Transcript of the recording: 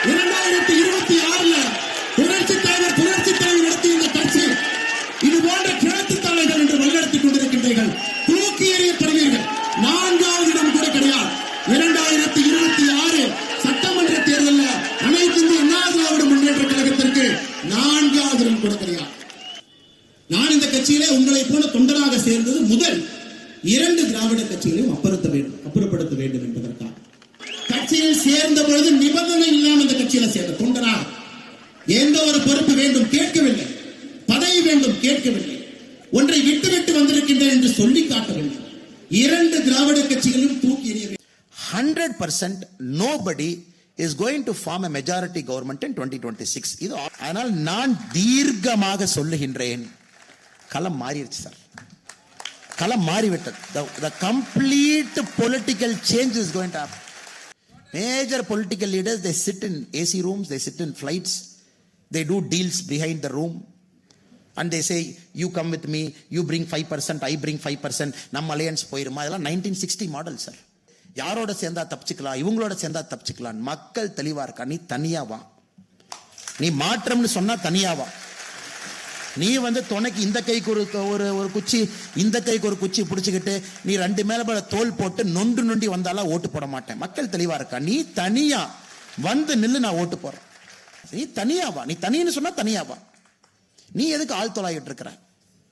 2026 புரட்சி தலைவர் நடத்திய இந்த கட்சி இது போன்ற கிழக்கு தலைகள் என்று வழிநடத்திக் கொண்டிருக்கின்றீர்கள். தூக்கி எறியப்படுவீர்கள். 4வது இடம் கூட கிடையாது. 2026 சட்டமன்ற தேர்தலில் அனைத்து இந்திய அண்ணா திராவிட முன்னேற்ற கழகத்திற்கு 4வது இடம் கூட கிடையாது. நான் இந்த கட்சியிலே உங்களை போல தொண்டராக சேர்ந்தது முதல் 2 திராவிட கட்சிகளையும் அப்புறப்படுத்த வேண்டும் என்பதற்காக கட்சியில் சேர்ந்த பொழுது நிபந்தனை இல்லாமல் இந்த கட்சியில சேர்ந்த தொண்டராக எந்த ஒரு பொறுப்பு வேண்டும் கேட்கவில்லை, பதவி வேண்டும் கேட்கவில்லை, ஒன்றை விட்டு வந்திருக்கின்றேன் என்று சொல்லி காட்டவில்லை. 2 திராவிட கட்சிகளையும் தூக்கி எறிய 100% nobody is going to form a majority government in 2026. இது ஆனால் நான் தீர்க்கமாக சொல்லுகின்றேன், களம் மாறிடுச்சு சார். களம் மாறிவிட்டது. The complete political change is going to happen. Major political leaders, they sit in AC rooms, they sit in flights, they do deals behind the room and they say you come with me, you bring 5%, I bring 5%, நம்ம alliance போயிருமா. அதெல்லாம் 1960 model sir. யாரோட சேர்ந்தா தப்பிச்சுக்கலாம், இவங்களோட சேர்ந்தா தப்பிச்சுக்கலாம். மக்கள் தெளிவா இருக்கா. நீ தனியா வா, நீ மாற்றம்னு சொன்னா தனியா வா. நீ துணைக்கு இந்த கைக்கு ஒரு குச்சி, இந்த கைக்கு ஒரு குச்சி பிடிச்சுக்கிட்டு நீ 2 மேல தோல் போட்டு நொண்டி வந்தாலும் ஓட்டு போட மாட்டேன். மக்கள் தெளிவா இருக்கா. நீ தனியா வந்து நில்லு, நான் ஓட்டு போறேன். நீ தனியா வா. நீ தனின்னு சொன்னா தனியா வா. நீ எதுக்கு ஆள் தொலாயிட்டு இருக்கிற?